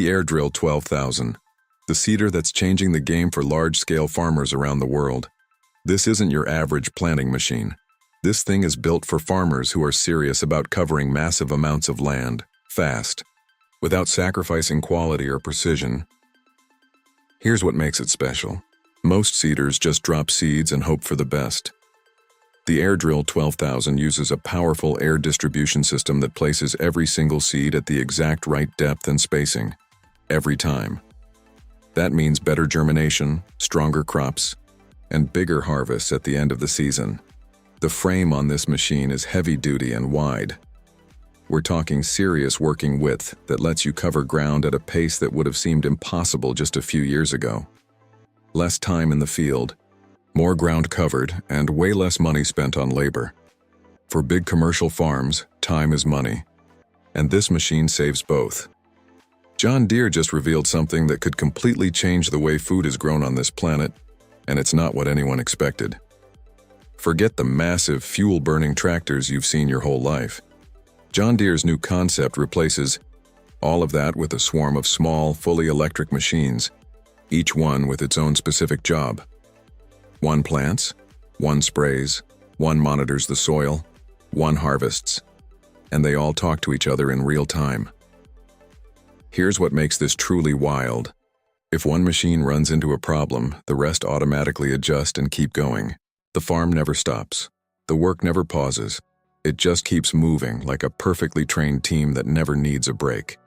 Meet the Airdrill 12,000, the seeder that's changing the game for large-scale farmers around the world. This isn't your average planting machine. This thing is built for farmers who are serious about covering massive amounts of land, fast, without sacrificing quality or precision. Here's what makes it special. Most seeders just drop seeds and hope for the best. The Airdrill 12,000 uses a powerful air distribution system that places every single seed at the exact right depth and spacing, every time. That means better germination, stronger crops, and bigger harvests at the end of the season. The frame on this machine is heavy-duty and wide. We're talking serious working width that lets you cover ground at a pace that would have seemed impossible just a few years ago. Less time in the field, more ground covered, and way less money spent on labor. For big commercial farms, time is money, and this machine saves both. John Deere just revealed something that could completely change the way food is grown on this planet, and it's not what anyone expected. Forget the massive fuel-burning tractors you've seen your whole life. John Deere's new concept replaces all of that with a swarm of small, fully electric machines, each one with its own specific job. One plants, one sprays, one monitors the soil, one harvests, and they all talk to each other in real time. Here's what makes this truly wild. If one machine runs into a problem, the rest automatically adjust and keep going. The farm never stops. The work never pauses. It just keeps moving like a perfectly trained team that never needs a break.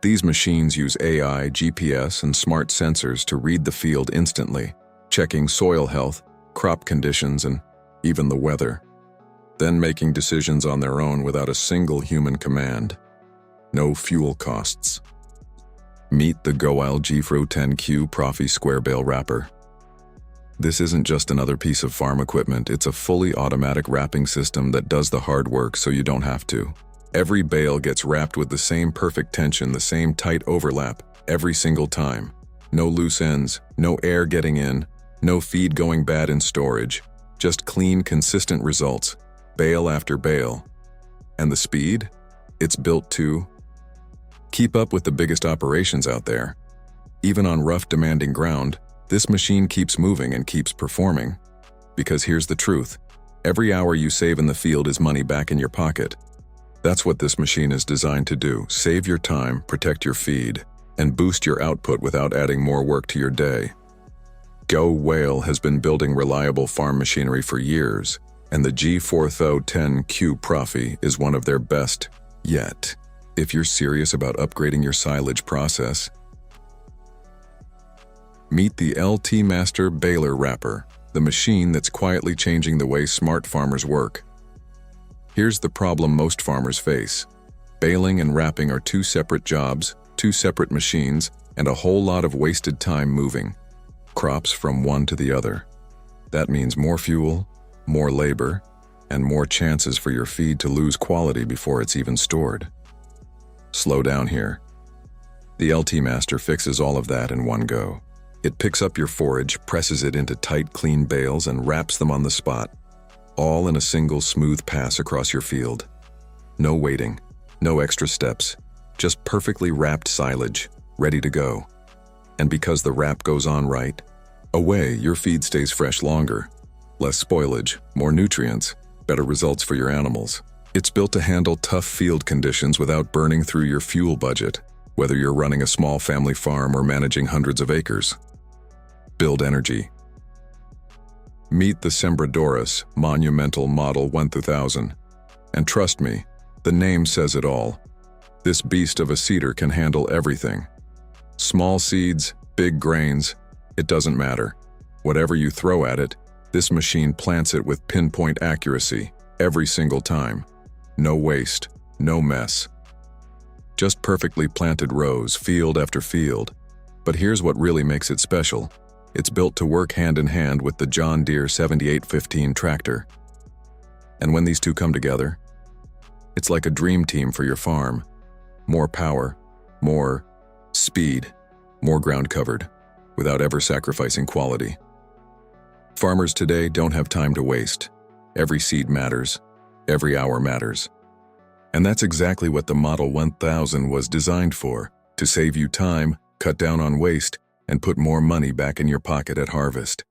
These machines use AI, GPS, and smart sensors to read the field instantly, checking soil health, crop conditions, and even the weather, then making decisions on their own without a single human command. No fuel costs. Meet the Goile G-Fro 10Q Profi Square Bale Wrapper. This isn't just another piece of farm equipment, it's a fully automatic wrapping system that does the hard work so you don't have to. Every bale gets wrapped with the same perfect tension, the same tight overlap, every single time. No loose ends, no air getting in, no feed going bad in storage. Just clean, consistent results, bale after bale. And the speed? It's built to keep up with the biggest operations out there. Even on rough, demanding ground, this machine keeps moving and keeps performing. Because here's the truth. Every hour you save in the field is money back in your pocket. That's what this machine is designed to do. Save your time, protect your feed, and boost your output without adding more work to your day. Goile has been building reliable farm machinery for years, and the G-Fro 10Q Profi is one of their best yet. If you're serious about upgrading your silage process, meet the LT Master Baler Wrapper, the machine that's quietly changing the way smart farmers work. Here's the problem most farmers face. Baling and wrapping are two separate jobs, two separate machines, and a whole lot of wasted time moving crops from one to the other. That means more fuel, more labor, and more chances for your feed to lose quality before it's even stored. Slow down here. The LT Master fixes all of that in one go. It picks up your forage, presses it into tight, clean bales, and wraps them on the spot, all in a single smooth pass across your field. No waiting, no extra steps, just perfectly wrapped silage, ready to go. And because the wrap goes on right, away, your feed stays fresh longer. Less spoilage, more nutrients, better results for your animals. It's built to handle tough field conditions without burning through your fuel budget, whether you're running a small family farm or managing hundreds of acres. Build energy. Meet the Sembradoras Monumental Model 1000. And trust me, the name says it all. This beast of a seeder can handle everything. Small seeds, big grains, it doesn't matter. Whatever you throw at it, this machine plants it with pinpoint accuracy, every single time. No waste, no mess. Just perfectly planted rows, field after field. But here's what really makes it special. It's built to work hand in hand with the John Deere 7815 tractor. And when these two come together, it's like a dream team for your farm. More power, more speed, more ground covered, without ever sacrificing quality. Farmers today don't have time to waste. Every seed matters. Every hour matters. And that's exactly what the Model 1000 was designed for, to save you time, cut down on waste, and put more money back in your pocket at harvest.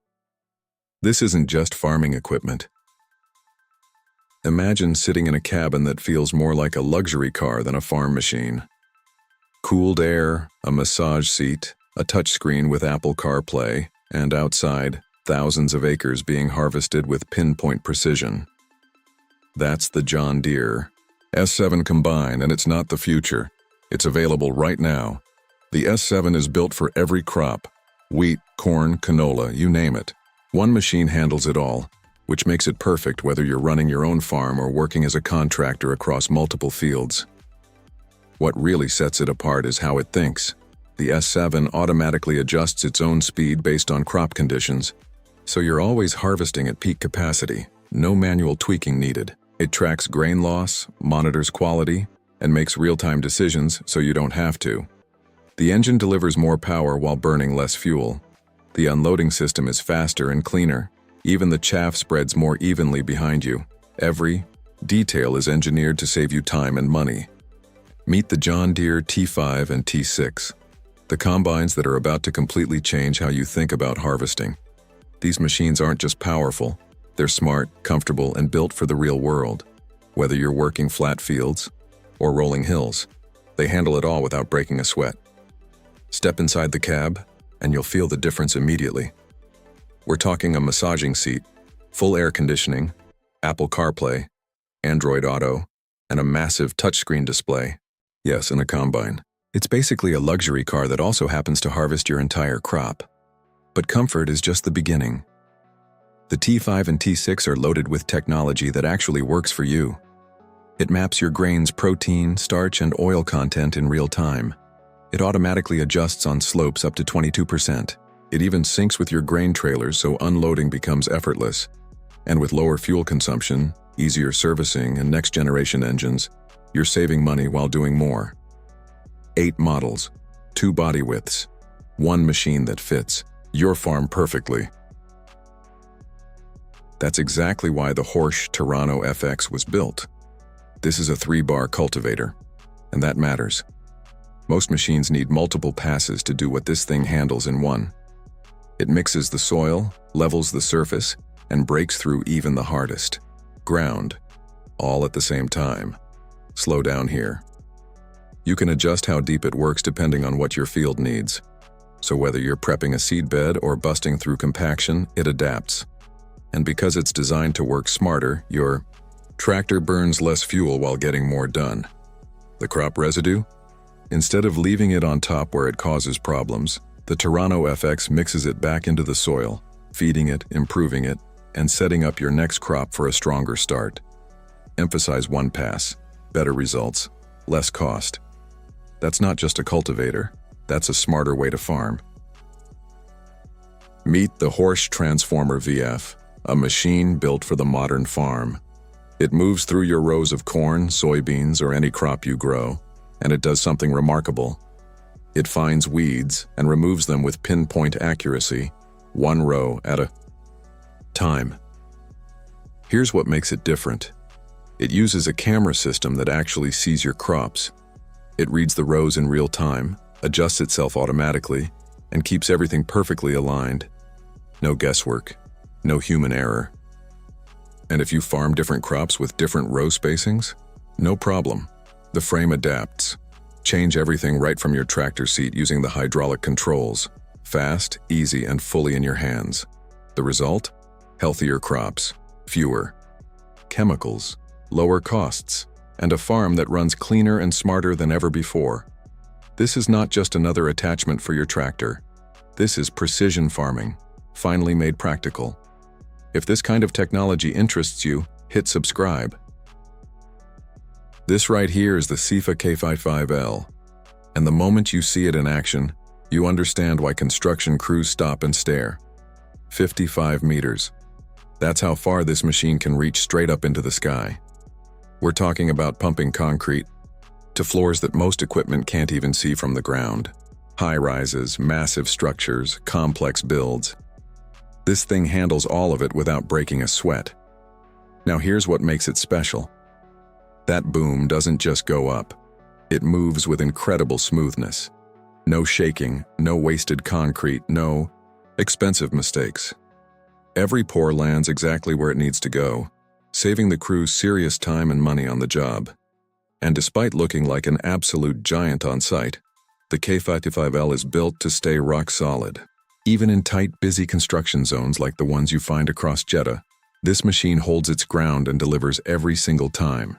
This isn't just farming equipment. Imagine sitting in a cabin that feels more like a luxury car than a farm machine. Cooled air, a massage seat, a touchscreen with Apple CarPlay, and outside, thousands of acres being harvested with pinpoint precision. That's the John Deere S7 Combine, and it's not the future. It's available right now. The S7 is built for every crop: wheat, corn, canola, you name it. One machine handles it all, which makes it perfect whether you're running your own farm or working as a contractor across multiple fields. What really sets it apart is how it thinks. The S7 automatically adjusts its own speed based on crop conditions, so you're always harvesting at peak capacity, no manual tweaking needed. It tracks grain loss, monitors quality, and makes real-time decisions so you don't have to. The engine delivers more power while burning less fuel. The unloading system is faster and cleaner. Even the chaff spreads more evenly behind you. Every detail is engineered to save you time and money. Meet the John Deere T5 and T6, the combines that are about to completely change how you think about harvesting. These machines aren't just powerful, they're smart, comfortable, and built for the real world. Whether you're working flat fields or rolling hills, they handle it all without breaking a sweat. Step inside the cab, and you'll feel the difference immediately. We're talking a massaging seat, full air conditioning, Apple CarPlay, Android Auto, and a massive touchscreen display. Yes, in a combine. It's basically a luxury car that also happens to harvest your entire crop. But comfort is just the beginning. The T5 and T6 are loaded with technology that actually works for you. It maps your grain's protein, starch, and oil content in real time. It automatically adjusts on slopes up to 22%. It even syncs with your grain trailers so unloading becomes effortless. And with lower fuel consumption, easier servicing, and next-generation engines, you're saving money while doing more. 8 models, 2 body widths, 1 machine that fits your farm perfectly. That's exactly why the Forage Terrano FX was built. This is a 3-bar cultivator, and that matters. Most machines need multiple passes to do what this thing handles in one. It mixes the soil, levels the surface, and breaks through even the hardest ground, all at the same time. Slow down here. You can adjust how deep it works depending on what your field needs. So whether you're prepping a seed bed or busting through compaction, it adapts. And because it's designed to work smarter, your tractor burns less fuel while getting more done. The crop residue? Instead of leaving it on top where it causes problems, the Terrano FX mixes it back into the soil, feeding it, improving it, and setting up your next crop for a stronger start. Emphasize one pass, better results, less cost. That's not just a cultivator, that's a smarter way to farm. Meet the Forage Transformer VF, a machine built for the modern farm. It moves through your rows of corn, soybeans, or any crop you grow, and it does something remarkable. It finds weeds and removes them with pinpoint accuracy, 1 row at a time. Here's what makes it different. It uses a camera system that actually sees your crops. It reads the rows in real time, adjusts itself automatically, and keeps everything perfectly aligned. No guesswork, no human error. And if you farm different crops with different row spacings, no problem. The frame adapts. Change everything right from your tractor seat using the hydraulic controls. Fast, easy, and fully in your hands. The result? Healthier crops, fewer chemicals, lower costs, and a farm that runs cleaner and smarter than ever before. This is not just another attachment for your tractor. This is precision farming, finally made practical. If this kind of technology interests you, hit subscribe. This right here is the Stiger K55L, and the moment you see it in action, you understand why construction crews stop and stare. 55 meters. That's how far this machine can reach straight up into the sky. We're talking about pumping concrete to floors that most equipment can't even see from the ground. High rises, massive structures, complex builds. This thing handles all of it without breaking a sweat. Now here's what makes it special. That boom doesn't just go up. It moves with incredible smoothness. No shaking, no wasted concrete, no expensive mistakes. Every pour lands exactly where it needs to go, saving the crew serious time and money on the job. And despite looking like an absolute giant on site, the K55L is built to stay rock solid. Even in tight, busy construction zones like the ones you find across Jeddah, this machine holds its ground and delivers every single time.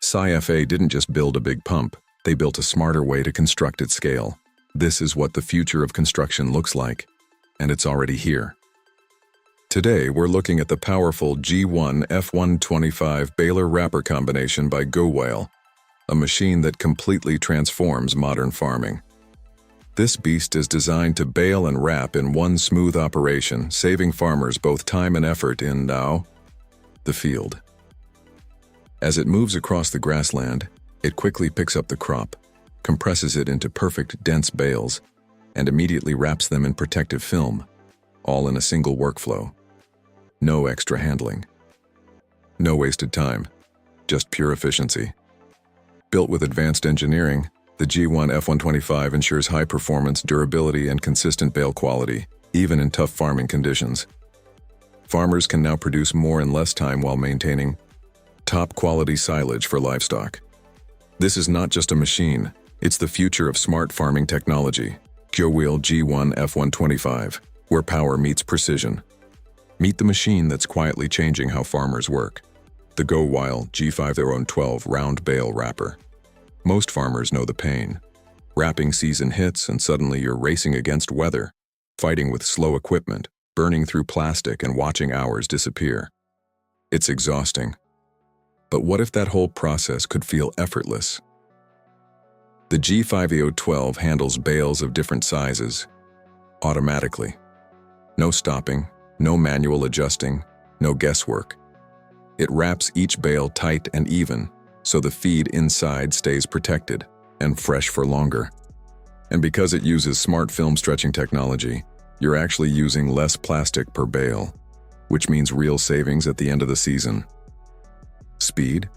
SciFA didn't just build a big pump, they built a smarter way to construct at scale. This is what the future of construction looks like, and it's already here. Today, we're looking at the powerful G1 F125 baler wrapper combination by Backhoe, a machine that completely transforms modern farming. This beast is designed to bale and wrap in one smooth operation, saving farmers both time and effort in the field. As it moves across the grassland, it quickly picks up the crop, compresses it into perfect, dense bales, and immediately wraps them in protective film, all in a single workflow. No extra handling. No wasted time, just pure efficiency. Built with advanced engineering, the G1 F125 ensures high performance, durability, and consistent bale quality, even in tough farming conditions. Farmers can now produce more in less time while maintaining top-quality silage for livestock. This is not just a machine, it's the future of smart farming technology. Backhoe G1 F125, where power meets precision. Meet the machine that's quietly changing how farmers work. The Backhoe G5012 round bale wrapper. Most farmers know the pain. Wrapping season hits and suddenly you're racing against weather, fighting with slow equipment, burning through plastic and watching hours disappear. It's exhausting. But what if that whole process could feel effortless? The G5012 handles bales of different sizes automatically. No stopping, no manual adjusting, no guesswork. It wraps each bale tight and even, so the feed inside stays protected and fresh for longer. And because it uses smart film stretching technology, you're actually using less plastic per bale, which means real savings at the end of the season. Speed?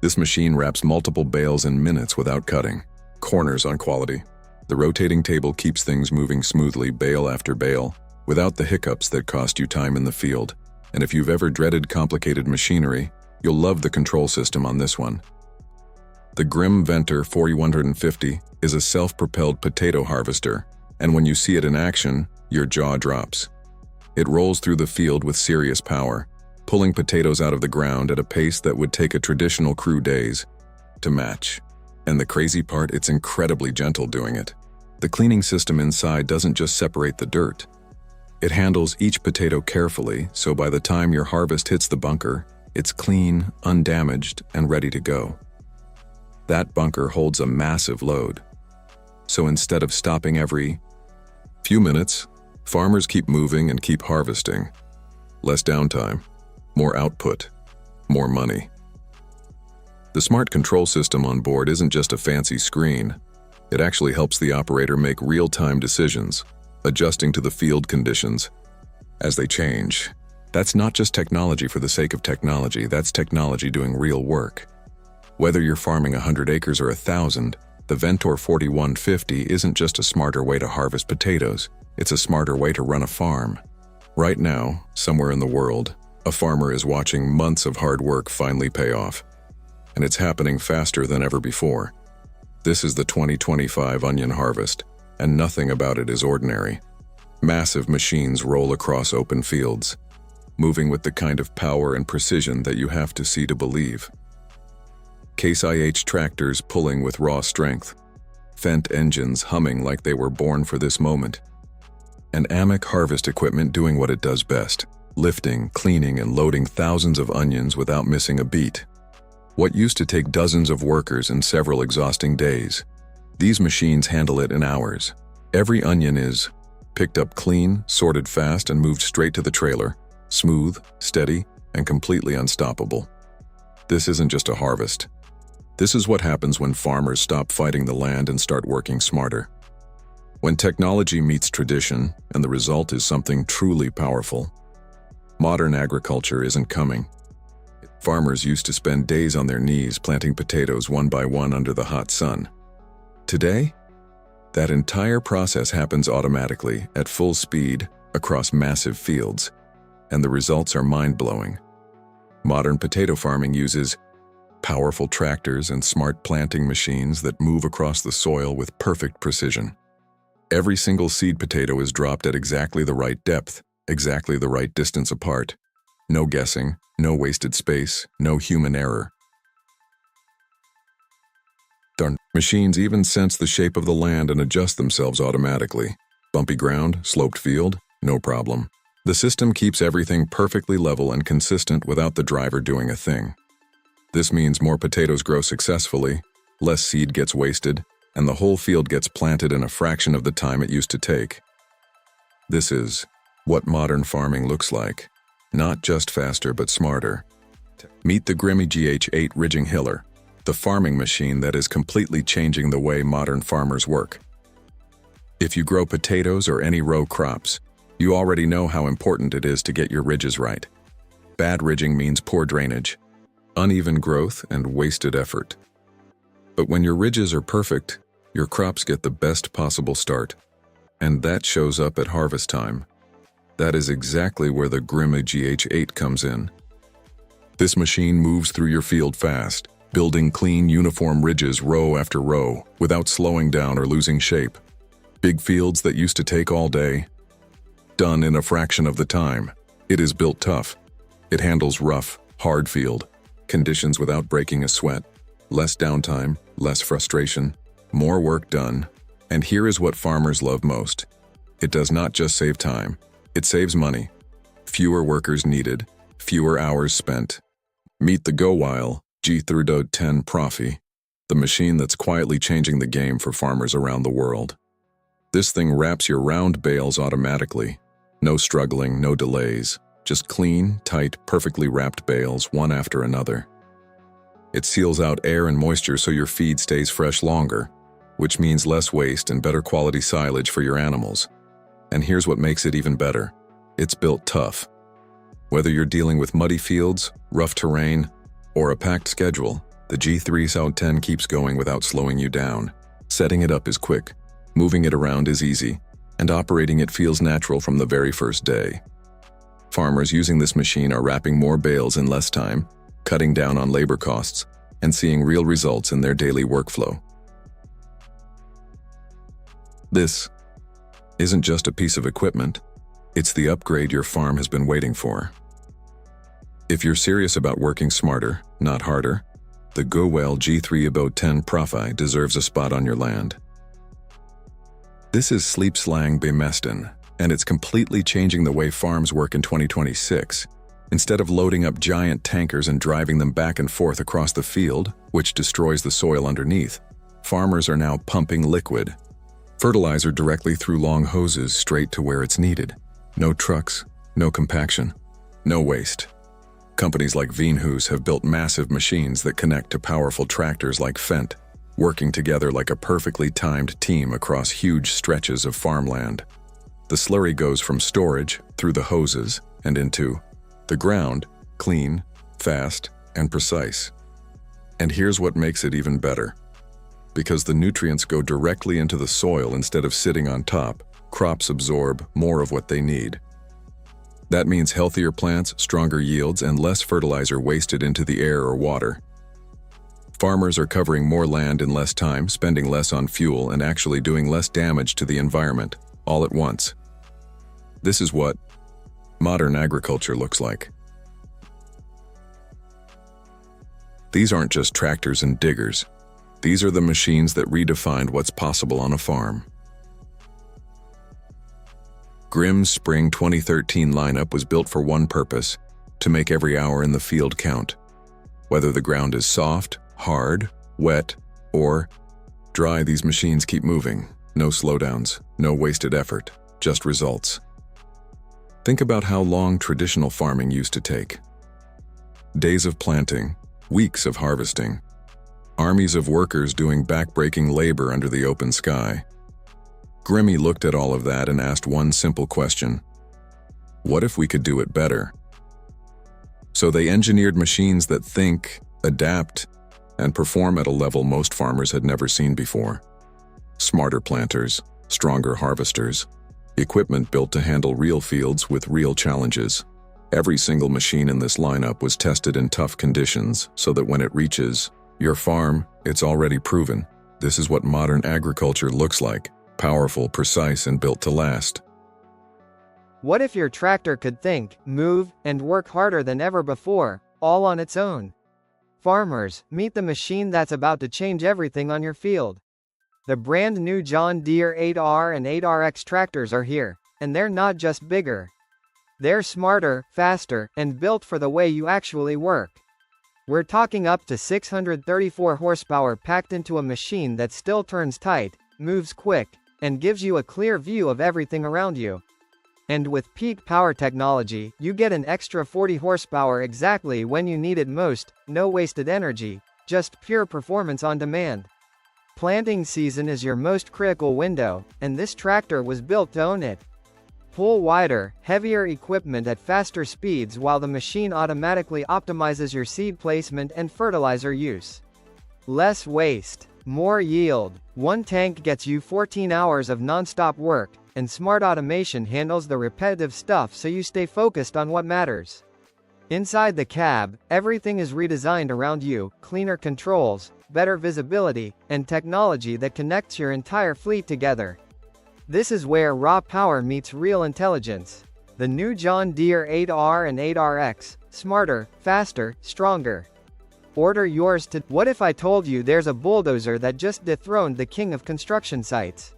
This machine wraps multiple bales in minutes without cutting. Corners on quality. The rotating table keeps things moving smoothly bale after bale, without the hiccups that cost you time in the field. And if you've ever dreaded complicated machinery, you'll love the control system on this one. The Grimm Venter 4150 is a self-propelled potato harvester, and when you see it in action, your jaw drops. It rolls through the field with serious power, pulling potatoes out of the ground at a pace that would take a traditional crew days to match. And the crazy part, it's incredibly gentle doing it. The cleaning system inside doesn't just separate the dirt. It handles each potato carefully, so by the time your harvest hits the bunker, it's clean, undamaged, and ready to go. That bunker holds a massive load. So instead of stopping every few minutes, farmers keep moving and keep harvesting. Less downtime, more output, more money. The smart control system on board isn't just a fancy screen. It actually helps the operator make real-time decisions, adjusting to the field conditions as they change. That's not just technology for the sake of technology, that's technology doing real work. Whether you're farming 100 acres or 1,000, the Venter 4150 isn't just a smarter way to harvest potatoes, it's a smarter way to run a farm. Right now, somewhere in the world, a farmer is watching months of hard work finally pay off. And it's happening faster than ever before. This is the 2025 onion harvest, and nothing about it is ordinary. Massive machines roll across open fields, moving with the kind of power and precision that you have to see to believe. Case IH tractors pulling with raw strength, Fendt engines humming like they were born for this moment, and Amic harvest equipment doing what it does best, lifting, cleaning, and loading thousands of onions without missing a beat. What used to take dozens of workers and several exhausting days, these machines handle it in hours. Every onion is picked up clean, sorted fast, and moved straight to the trailer, smooth, steady, and completely unstoppable. This isn't just a harvest. This is what happens when farmers stop fighting the land and start working smarter. When technology meets tradition, and the result is something truly powerful. Modern agriculture isn't coming. Farmers used to spend days on their knees planting potatoes one by one under the hot sun. Today, that entire process happens automatically at full speed across massive fields, and the results are mind-blowing. Modern potato farming uses powerful tractors and smart planting machines that move across the soil with perfect precision. Every single seed potato is dropped at exactly the right depth, exactly the right distance apart. No guessing, no wasted space, no human error. Darn. Machines even sense the shape of the land and adjust themselves automatically. Bumpy ground, sloped field, no problem. The system keeps everything perfectly level and consistent without the driver doing a thing. This means more potatoes grow successfully, less seed gets wasted, and the whole field gets planted in a fraction of the time it used to take. This is what modern farming looks like. Not just faster, but smarter. Meet the Grimme GH8 ridging hiller, the farming machine that is completely changing the way modern farmers work. If you grow potatoes or any row crops, you already know how important it is to get your ridges right. Bad ridging means poor drainage, uneven growth, and wasted effort. But when your ridges are perfect, your crops get the best possible start. And that shows up at harvest time. That is exactly where the Grimme GH8 comes in. This machine moves through your field fast, building clean, uniform ridges row after row, without slowing down or losing shape. Big fields that used to take all day, done in a fraction of the time. It is built tough. It handles rough, hard field conditions without breaking a sweat. Less downtime, less frustration, more work done. And here is what farmers love most. It does not just save time, it saves money. Fewer workers needed, fewer hours spent. Meet the GoWile G310 Profi, the machine that's quietly changing the game for farmers around the world. This thing wraps your round bales automatically. No struggling, no delays. Just clean, tight, perfectly wrapped bales, one after another. It seals out air and moisture so your feed stays fresh longer, which means less waste and better quality silage for your animals. And here's what makes it even better. It's built tough. Whether you're dealing with muddy fields, rough terrain, or a packed schedule, the G310 keeps going without slowing you down. Setting it up is quick, moving it around is easy, and operating it feels natural from the very first day. Farmers using this machine are wrapping more bales in less time, cutting down on labor costs, and seeing real results in their daily workflow. This isn't just a piece of equipment, it's the upgrade your farm has been waiting for. If you're serious about working smarter, not harder, the GoWile G310 Profi deserves a spot on your land. This is sleep slang bemestin, and it's completely changing the way farms work in 2026. Instead of loading up giant tankers and driving them back and forth across the field, which destroys the soil underneath, farmers are now pumping liquid fertilizer directly through long hoses straight to where it's needed. No trucks, no compaction, no waste. Companies like Veenhoos have built massive machines that connect to powerful tractors like Fendt, working together like a perfectly timed team across huge stretches of farmland. The slurry goes from storage, through the hoses, and into the ground, clean, fast, and precise. And here's what makes it even better. Because the nutrients go directly into the soil instead of sitting on top, crops absorb more of what they need. That means healthier plants, stronger yields, and less fertilizer wasted into the air or water. Farmers are covering more land in less time, spending less on fuel, and actually doing less damage to the environment, all at once. This is what modern agriculture looks like. These aren't just tractors and diggers. These are the machines that redefined what's possible on a farm. Grimme's Spring 2013 lineup was built for one purpose: to make every hour in the field count. Whether the ground is soft, hard, wet, or dry, these machines keep moving. No slowdowns, no wasted effort, just results. Think about how long traditional farming used to take. Days of planting, weeks of harvesting, armies of workers doing back-breaking labor under the open sky. Grimme looked at all of that and asked one simple question: what if we could do it better? So they engineered machines that think, adapt, and perform at a level most farmers had never seen before. Smarter planters, stronger harvesters, equipment built to handle real fields with real challenges. Every single machine in this lineup was tested in tough conditions so that when it reaches your farm, it's already proven. This is what modern agriculture looks like: powerful, precise, and built to last. What if your tractor could think, move, and work harder than ever before, all on its own? Farmers, meet the machine that's about to change everything on your field. The brand new John Deere 8R and 8RX tractors are here, and they're not just bigger. They're smarter, faster, and built for the way you actually work. We're talking up to 634 horsepower packed into a machine that still turns tight, moves quick, and gives you a clear view of everything around you. And with peak power technology, you get an extra 40 horsepower exactly when you need it most, no wasted energy, just pure performance on demand. Planting season is your most critical window, and this tractor was built to own it. Pull wider, heavier equipment at faster speeds while the machine automatically optimizes your seed placement and fertilizer use. Less waste, more yield. One tank gets you 14 hours of non-stop work, and smart automation handles the repetitive stuff so you stay focused on what matters. Inside the cab, everything is redesigned around you: cleaner controls, better visibility, and technology that connects your entire fleet together. This is where raw power meets real intelligence. The new John Deere 8R and 8RX, smarter, faster, stronger. Order yours to. What if I told you there's a bulldozer that just dethroned the king of construction sites?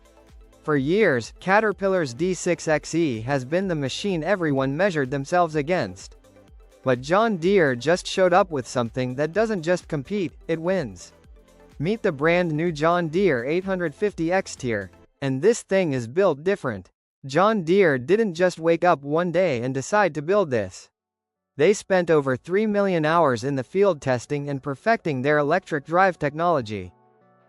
For years, Caterpillar's D6XE has been the machine everyone measured themselves against. But John Deere just showed up with something that doesn't just compete, it wins. Meet the brand new John Deere 850X tier. And this thing is built different. John Deere didn't just wake up one day and decide to build this. They spent over 3 million hours in the field testing and perfecting their electric drive technology.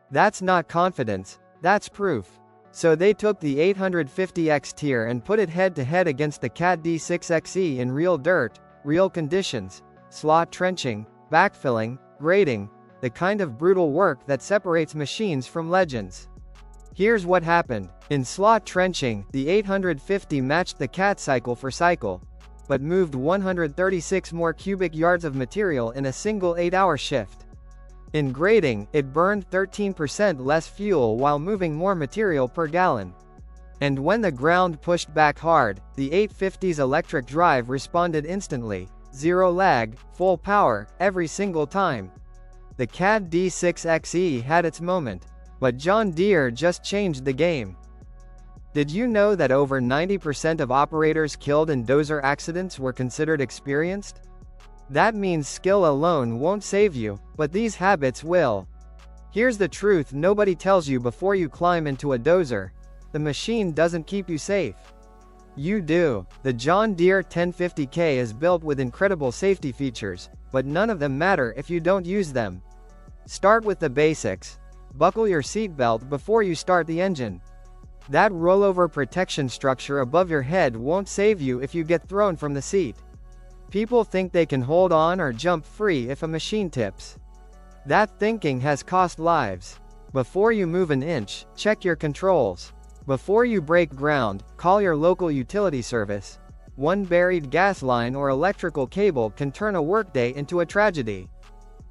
That's not confidence, that's proof. So they took the 850X tier and put it head-to-head against the Cat D6XE in real dirt, real conditions, slot trenching, backfilling, grading, the kind of brutal work that separates machines from legends. Here's what happened. In slot trenching, the 850 matched the Cat cycle for cycle, but moved 136 more cubic yards of material in a single 8-hour shift. In grading, it burned 13% less fuel while moving more material per gallon. And when the ground pushed back hard, the 850's electric drive responded instantly, zero lag, full power, every single time. The Cat D6XE had its moment. But John Deere just changed the game. Did you know that over 90% of operators killed in dozer accidents were considered experienced? That means skill alone won't save you, but these habits will. Here's the truth nobody tells you before you climb into a dozer: the machine doesn't keep you safe. You do. The John Deere 1050K is built with incredible safety features, but none of them matter if you don't use them. Start with the basics. Buckle your seatbelt before you start the engine. That rollover protection structure above your head won't save you if you get thrown from the seat. People think they can hold on or jump free if a machine tips. That thinking has cost lives. Before you move an inch, check your controls. Before you break ground, call your local utility service. One buried gas line or electrical cable can turn a workday into a tragedy.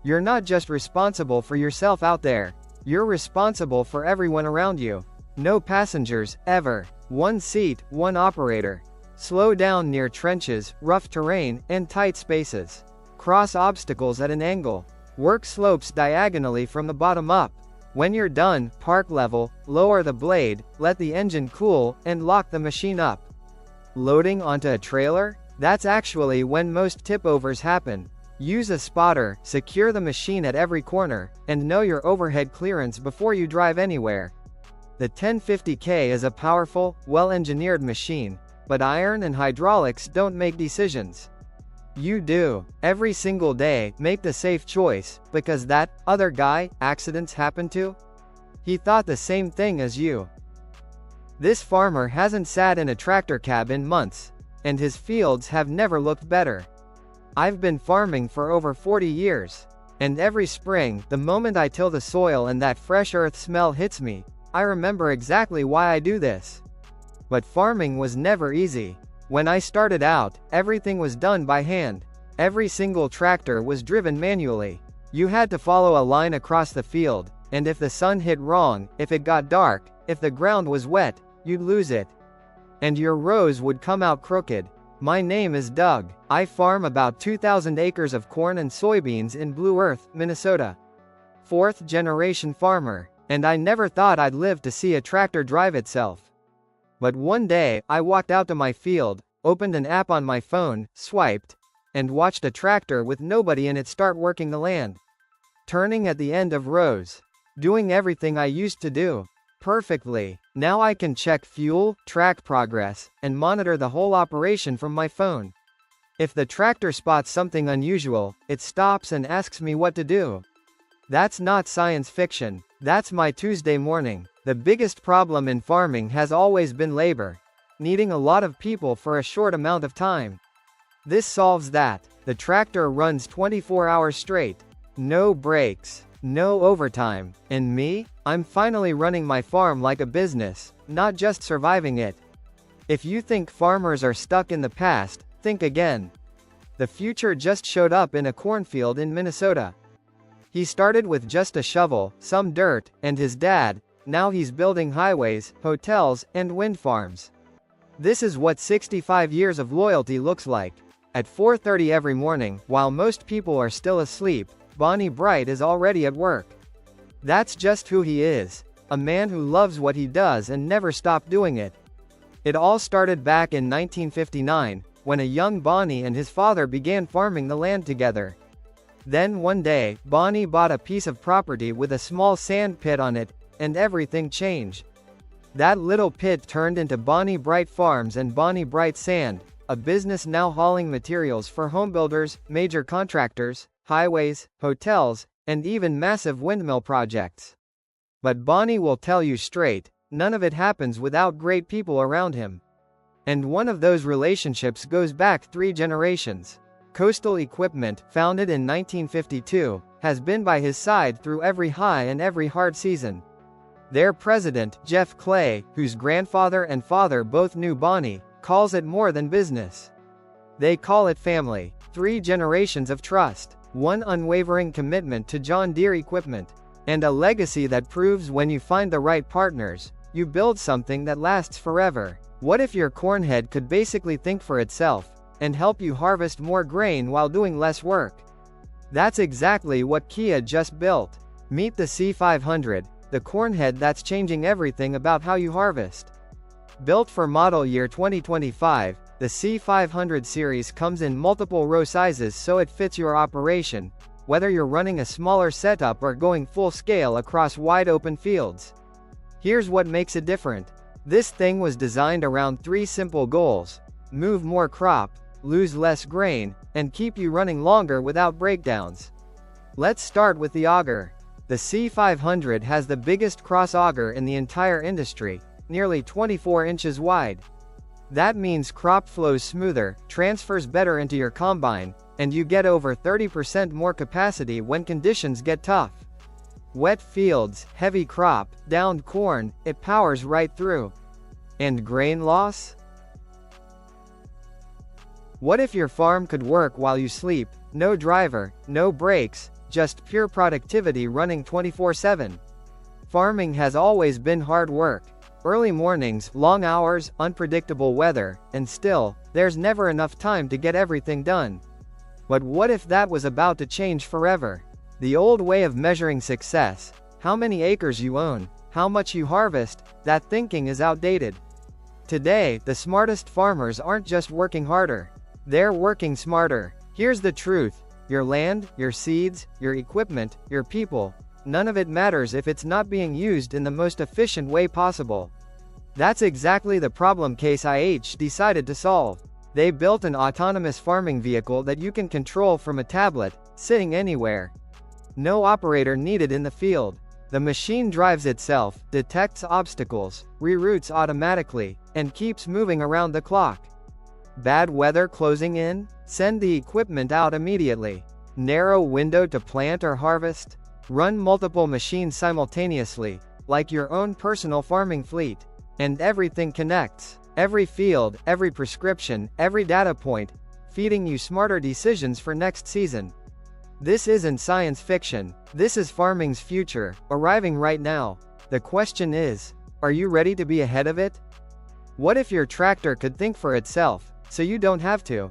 You're not just responsible for yourself out there. You're responsible for everyone around you. No passengers, ever. One seat, one operator. Slow down near trenches, rough terrain, and tight spaces. Cross obstacles at an angle. Work slopes diagonally from the bottom up. When you're done, park level, lower the blade, let the engine cool, and lock the machine up. Loading onto a trailer? That's actually when most tip-overs happen. Use a spotter, secure the machine at every corner, and know your overhead clearance before you drive anywhere. The 1050K is a powerful, well-engineered machine, but iron and hydraulics don't make decisions. You do. Every single day, make the safe choice, because that other guy accidents happen to? He thought the same thing as you. This farmer hasn't sat in a tractor cab in months, and his fields have never looked better. I've been farming for over 40 years. And every spring, the moment I till the soil and that fresh earth smell hits me, I remember exactly why I do this. But farming was never easy. When I started out, everything was done by hand. Every single tractor was driven manually. You had to follow a line across the field, and if the sun hit wrong, if it got dark, if the ground was wet, you'd lose it. And your rows would come out crooked. My name is Doug. I farm about 2,000 acres of corn and soybeans in Blue Earth, Minnesota. Fourth generation farmer. And I never thought I'd live to see a tractor drive itself. But one day, I walked out to my field, opened an app on my phone, swiped, and watched a tractor with nobody in it start working the land. Turning at the end of rows. Doing everything I used to do. Perfectly. Now I can check fuel, track progress, and monitor the whole operation from my phone. If the tractor spots something unusual, it stops and asks me what to do. That's not science fiction. That's my Tuesday morning. The biggest problem in farming has always been labor. Needing a lot of people for a short amount of time. This solves that. The tractor runs 24 hours straight. No breaks. No overtime. And me? I'm finally running my farm like a business, not just surviving it. If you think farmers are stuck in the past, think again. The future just showed up in a cornfield in Minnesota. He started with just a shovel, some dirt, and his dad. Now he's building highways, hotels, and wind farms. This is what 65 years of loyalty looks like. At 4:30 every morning, while most people are still asleep, Bonnie Bright is already at work. That's just who he is. A man who loves what he does and never stopped doing it. It all started back in 1959, when a young Bonnie and his father began farming the land together. Then one day, Bonnie bought a piece of property with a small sand pit on it, and everything changed. That little pit turned into Bonnie Bright Farms and Bonnie Bright Sand, a business now hauling materials for homebuilders, major contractors, highways, hotels, and even massive windmill projects. But Bonnie will tell you straight, none of it happens without great people around him. And one of those relationships goes back 3 generations. Coastal Equipment, founded in 1952, has been by his side through every high and every hard season. Their president, Jeff Clay, whose grandfather and father both knew Bonnie, calls it more than business. They call it family. 3 generations of trust. 1 unwavering commitment to John Deere equipment. And a legacy that proves when you find the right partners, you build something that lasts forever. What if your cornhead could basically think for itself, and help you harvest more grain while doing less work? That's exactly what Kia just built. Meet the C500, the cornhead that's changing everything about how you harvest. Built for model year 2025, the C500 series comes in multiple row sizes so it fits your operation, whether you're running a smaller setup or going full scale across wide open fields. Here's what makes it different. This thing was designed around 3 simple goals: move more crop, lose less grain, and keep you running longer without breakdowns. Let's start with the auger. The C500 has the biggest cross auger in the entire industry, nearly 24 inches wide. That means crop flows smoother, transfers better into your combine, and you get over 30% more capacity when conditions get tough. Wet fields, heavy crop, downed corn, it powers right through. And grain loss? What if your farm could work while you sleep? No driver, no breaks, just pure productivity running 24/7. Farming has always been hard work. Early mornings, long hours, unpredictable weather, and still, there's never enough time to get everything done. But what if that was about to change forever? The old way of measuring success, how many acres you own, how much you harvest, that thinking is outdated. Today, the smartest farmers aren't just working harder. They're working smarter. Here's the truth. Your land, your seeds, your equipment, your people, none of it matters if it's not being used in the most efficient way possible. That's exactly the problem Case IH decided to solve. They built an autonomous farming vehicle that you can control from a tablet, sitting anywhere. No operator needed in the field. The machine drives itself, detects obstacles, reroutes automatically, and keeps moving around the clock. Bad weather closing in? Send the equipment out immediately. Narrow window to plant or harvest? Run multiple machines simultaneously, like your own personal farming fleet. And everything connects. Every field, every prescription, every data point, feeding you smarter decisions for next season. This isn't science fiction. This is farming's future, arriving right now. The question is, are you ready to be ahead of it? What if your tractor could think for itself, so you don't have to?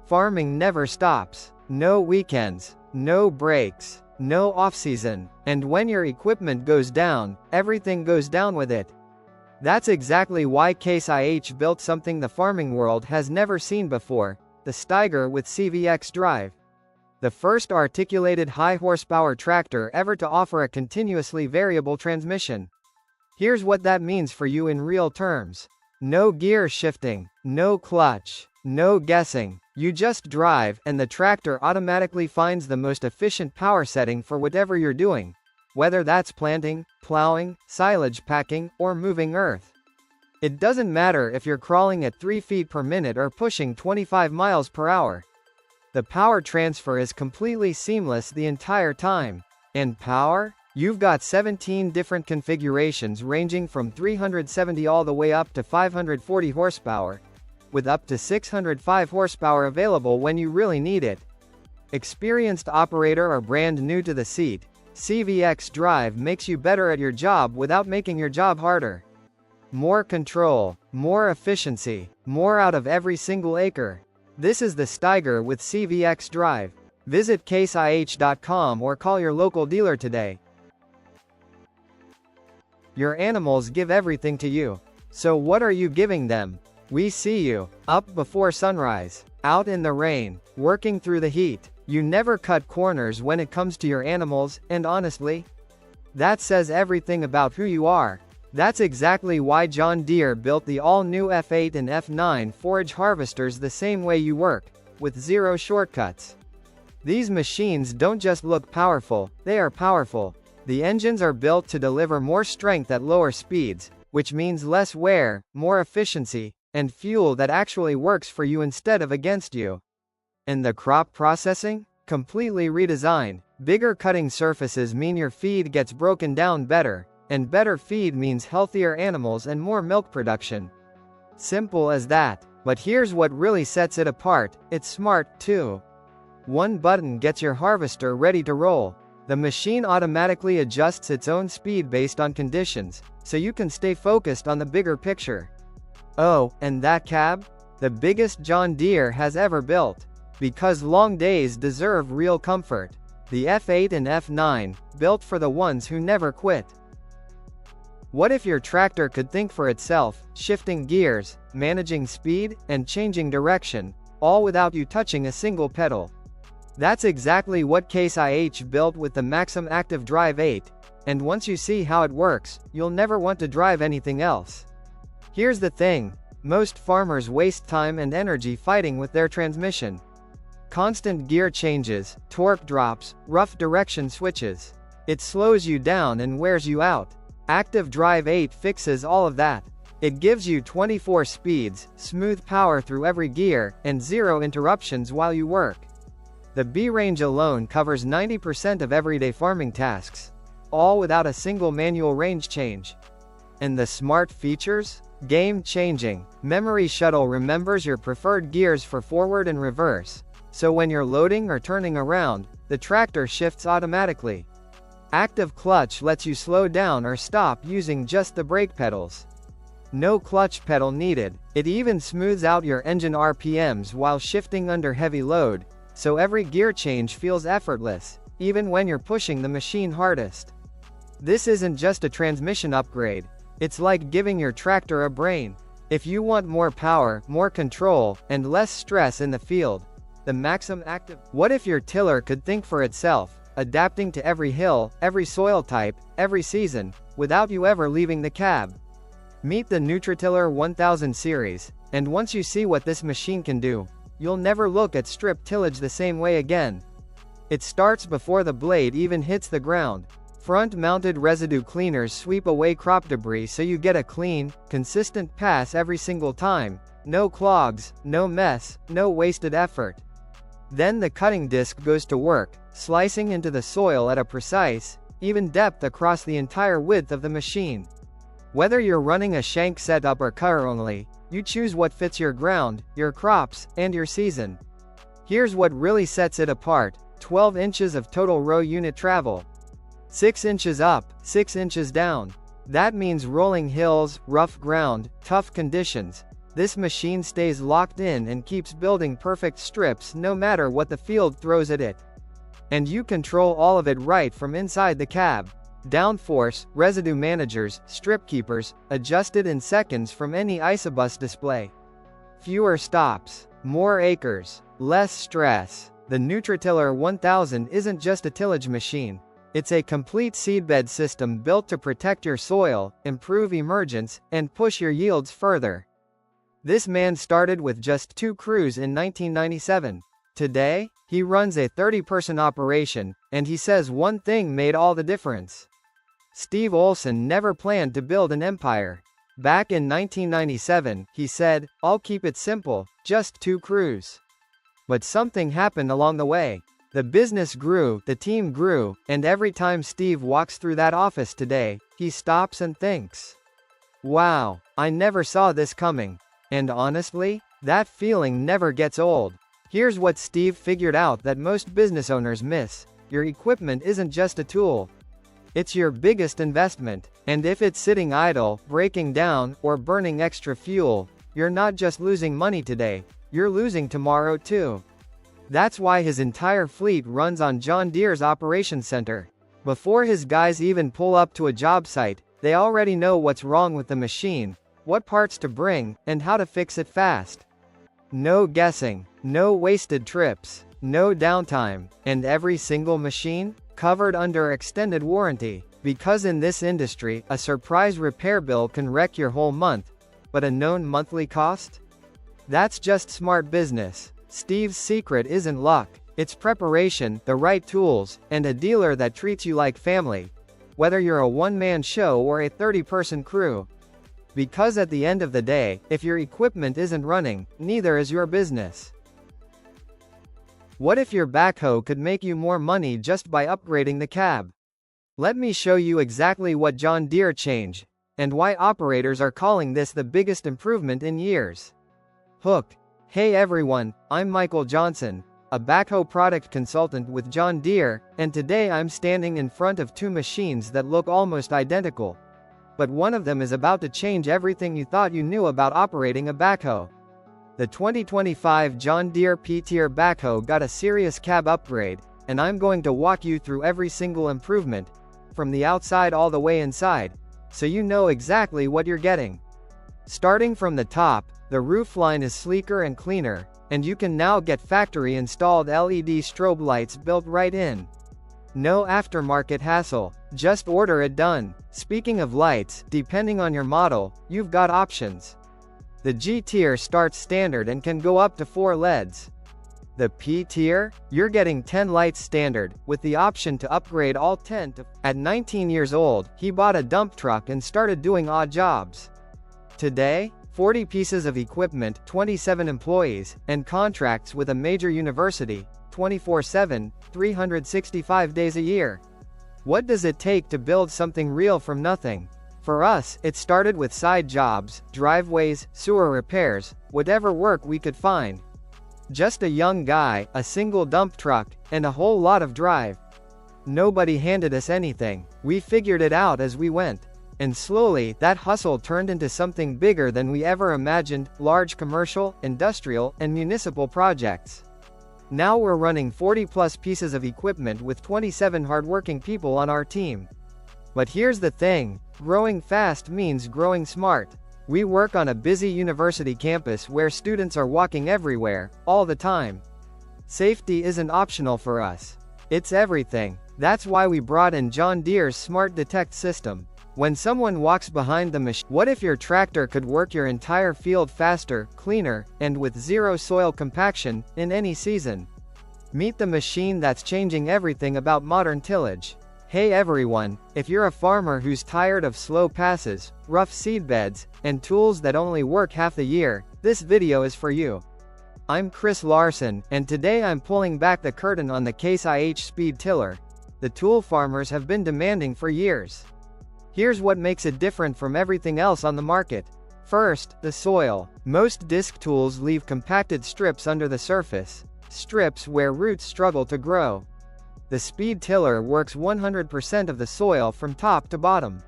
Farming never stops. No weekends, no breaks, no off-season, and when your equipment goes down, everything goes down with it. That's exactly why Case IH built something the farming world has never seen before, the Stiger with CVX drive. The first articulated high-horsepower tractor ever to offer a continuously variable transmission. Here's what that means for you in real terms. No gear shifting, no clutch, no guessing. You just drive, and the tractor automatically finds the most efficient power setting for whatever you're doing. Whether that's planting, plowing, silage packing, or moving earth. It doesn't matter if you're crawling at 3 feet per minute or pushing 25 miles per hour. The power transfer is completely seamless the entire time. And power? You've got 17 different configurations ranging from 370 all the way up to 540 horsepower, with up to 605 horsepower available when you really need it. Experienced operator or brand new to the seat, CVX Drive makes you better at your job without making your job harder. More control, more efficiency, more out of every single acre. This is the Stiger with CVX Drive. Visit caseih.com or call your local dealer today. Your animals give everything to you. So what are you giving them? We see you, up before sunrise, out in the rain, working through the heat. You never cut corners when it comes to your animals, and honestly, that says everything about who you are. That's exactly why John Deere built the all-new F8 and F9 forage harvesters the same way you work, with zero shortcuts. These machines don't just look powerful, they are powerful. The engines are built to deliver more strength at lower speeds, which means less wear, more efficiency, and fuel that actually works for you instead of against you. And the crop processing? Completely redesigned. Bigger cutting surfaces mean your feed gets broken down better, and better feed means healthier animals and more milk production. Simple as that. But here's what really sets it apart, it's smart, too. One button gets your harvester ready to roll. The machine automatically adjusts its own speed based on conditions, so you can stay focused on the bigger picture. Oh, and that cab? The biggest John Deere has ever built. Because long days deserve real comfort. The F8 and F9, built for the ones who never quit. What if your tractor could think for itself, shifting gears, managing speed, and changing direction, all without you touching a single pedal? That's exactly what Case IH built with the Maxim Active Drive 8, and once you see how it works, you'll never want to drive anything else. Here's the thing, most farmers waste time and energy fighting with their transmission. Constant gear changes, torque drops, rough direction switches. It slows you down and wears you out. Active Drive 8 fixes all of that. It gives you 24 speeds, smooth power through every gear, and zero interruptions while you work. The B range alone covers 90% of everyday farming tasks, all without a single manual range change. And the smart features? Game-changing. Memory Shuttle remembers your preferred gears for forward and reverse, so when you're loading or turning around, the tractor shifts automatically. Active Clutch lets you slow down or stop using just the brake pedals. No clutch pedal needed. It even smooths out your engine RPMs while shifting under heavy load, so every gear change feels effortless, even when you're pushing the machine hardest. This isn't just a transmission upgrade. It's like giving your tractor a brain. If you want more power, more control, and less stress in the field, the Maxim Active. What if your tiller could think for itself, adapting to every hill, every soil type, every season, without you ever leaving the cab? Meet the NutriTiller 1000 series, and once you see what this machine can do, you'll never look at strip tillage the same way again. It starts before the blade even hits the ground. Front-mounted residue cleaners sweep away crop debris so you get a clean, consistent pass every single time. No clogs, no mess, no wasted effort. Then the cutting disc goes to work, slicing into the soil at a precise, even depth across the entire width of the machine. Whether you're running a shank setup or cutter only, you choose what fits your ground, your crops, and your season. Here's what really sets it apart: 12 inches of total row unit travel. 6 inches up, 6 inches down. That means rolling hills, rough ground, tough conditions. This machine stays locked in and keeps building perfect strips no matter what the field throws at it. And you control all of it right from inside the cab. Downforce, residue managers, strip keepers, adjusted in seconds from any isobus display. Fewer stops, more acres, less stress. The Nutritiller 1000 isn't just a tillage machine. It's a complete seedbed system built to protect your soil, improve emergence, and push your yields further. This man started with just 2 crews in 1997. Today, he runs a 30-person operation, and he says one thing made all the difference. Steve Olson never planned to build an empire. Back in 1997, he said, "I'll keep it simple, just 2 crews." But something happened along the way. The business grew, the team grew, and every time Steve walks through that office today, he stops and thinks, "Wow, I never saw this coming." And honestly, that feeling never gets old. Here's what Steve figured out that most business owners miss: your equipment isn't just a tool. It's your biggest investment. And if it's sitting idle, breaking down, or burning extra fuel, you're not just losing money today, you're losing tomorrow too. That's why his entire fleet runs on John Deere's Operations Center. Before his guys even pull up to a job site, they already know what's wrong with the machine, what parts to bring, and how to fix it fast. No guessing, no wasted trips, no downtime, and every single machine covered under extended warranty. Because in this industry, a surprise repair bill can wreck your whole month, but a known monthly cost? That's just smart business. Steve's secret isn't luck, it's preparation, the right tools, and a dealer that treats you like family. Whether you're a one-man show or a 30-person crew. Because at the end of the day, if your equipment isn't running, neither is your business. What if your backhoe could make you more money just by upgrading the cab? Let me show you exactly what John Deere changed, and why operators are calling this the biggest improvement in years. Hooked. Hey everyone, I'm Michael Johnson, a backhoe product consultant with John Deere, and today I'm standing in front of 2 machines that look almost identical. But one of them is about to change everything you thought you knew about operating a backhoe. The 2025 John Deere P-Tier backhoe got a serious cab upgrade, and I'm going to walk you through every single improvement, from the outside all the way inside, so you know exactly what you're getting. Starting from the top, the roofline is sleeker and cleaner, and you can now get factory-installed LED strobe lights built right in. No aftermarket hassle, just order it done. Speaking of lights, depending on your model, you've got options. The G-Tier starts standard and can go up to 4 LEDs. The P-Tier? You're getting 10 lights standard, with the option to upgrade all 10 to... At 19 years old, he bought a dump truck and started doing odd jobs. Today, 40 pieces of equipment, 27 employees, and contracts with a major university, 24/7, 365 days a year. What does it take to build something real from nothing? For us, it started with side jobs, driveways, sewer repairs, whatever work we could find. Just a young guy, a single dump truck, and a whole lot of drive. Nobody handed us anything, we figured it out as we went. And slowly, that hustle turned into something bigger than we ever imagined: large commercial, industrial, and municipal projects. Now we're running 40+ pieces of equipment with 27 hardworking people on our team. But here's the thing, growing fast means growing smart. We work on a busy university campus where students are walking everywhere, all the time. Safety isn't optional for us. It's everything. That's why we brought in John Deere's Smart Detect system. When someone walks behind the machine, what if your tractor could work your entire field faster, cleaner, and with zero soil compaction, in any season? Meet the machine that's changing everything about modern tillage. Hey everyone, if you're a farmer who's tired of slow passes, rough seedbeds, and tools that only work half the year, this video is for you. I'm Chris Larson, and today I'm pulling back the curtain on the Case IH speed tiller, the tool farmers have been demanding for years. Here's what makes it different from everything else on the market. First, the soil. Most disc tools leave compacted strips under the surface, strips where roots struggle to grow. The speed tiller works 100% of the soil from top to bottom.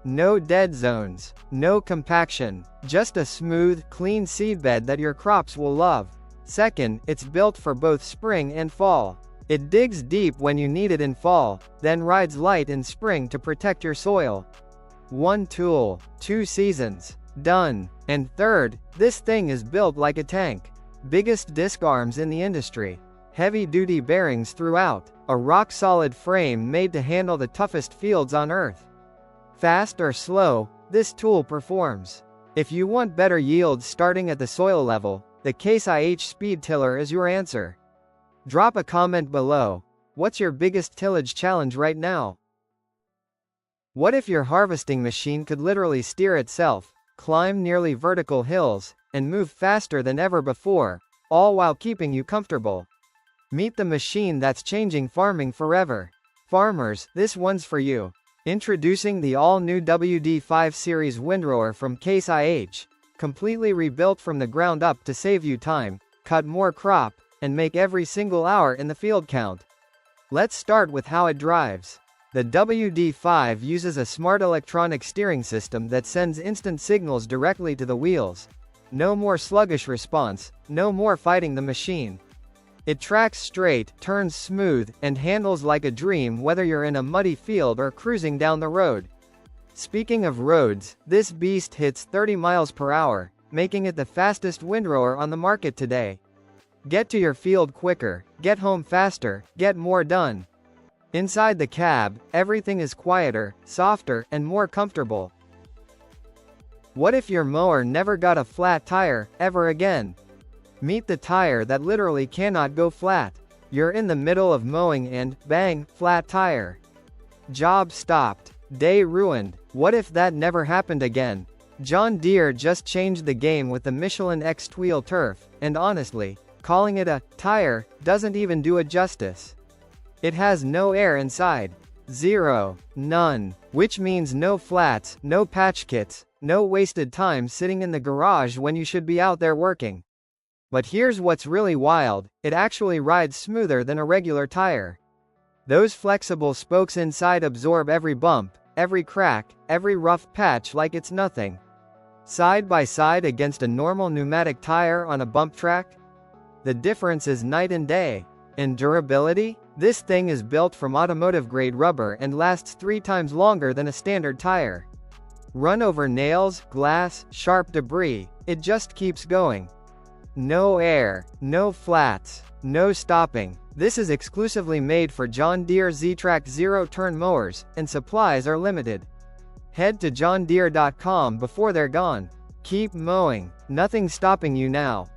No dead zones, no compaction, just a smooth, clean seedbed that your crops will love. Second, it's built for both spring and fall. It digs deep when you need it in fall, then rides light in spring to protect your soil. One tool, 2 seasons. Done. And third, this thing is built like a tank. Biggest disc arms in the industry. Heavy-duty bearings throughout. A rock-solid frame made to handle the toughest fields on Earth. Fast or slow, this tool performs. If you want better yields starting at the soil level, the Case IH speed tiller is your answer. Drop a comment below. What's your biggest tillage challenge right now? What if your harvesting machine could literally steer itself, climb nearly vertical hills, and move faster than ever before, all while keeping you comfortable? Meet the machine that's changing farming forever. Farmers, this one's for you. Introducing the all-new WD5 series windrower from Case IH, completely rebuilt from the ground up to save you time, cut more crop, and make every single hour in the field count. Let's start with how it drives. The WD5 uses a smart electronic steering system that sends instant signals directly to the wheels. No more sluggish response, no more fighting the machine. It tracks straight, turns smooth, and handles like a dream whether you're in a muddy field or cruising down the road. Speaking of roads, this beast hits 30 miles per hour, making it the fastest windrower on the market today. Get to your field quicker, get home faster, get more done. Inside the cab, everything is quieter, softer, and more comfortable. What if your mower never got a flat tire, ever again? Meet the tire that literally cannot go flat. You're in the middle of mowing and, bang, flat tire. Job stopped. Day ruined. What if that never happened again? John Deere just changed the game with the Michelin X-Tweel Turf, and honestly, calling it a tire doesn't even do it justice. It has no air inside. Zero. None. Which means no flats, no patch kits, no wasted time sitting in the garage when you should be out there working. But here's what's really wild, it actually rides smoother than a regular tire. Those flexible spokes inside absorb every bump, every crack, every rough patch like it's nothing. Side by side against a normal pneumatic tire on a bump track? The difference is night and day. In durability, this thing is built from automotive-grade rubber and lasts 3 times longer than a standard tire. Run over nails, glass, sharp debris, it just keeps going. No air, no flats, no stopping. This is exclusively made for John Deere Z-Track zero-turn mowers, and supplies are limited. Head to johndeere.com before they're gone. Keep mowing. Nothing's stopping you now.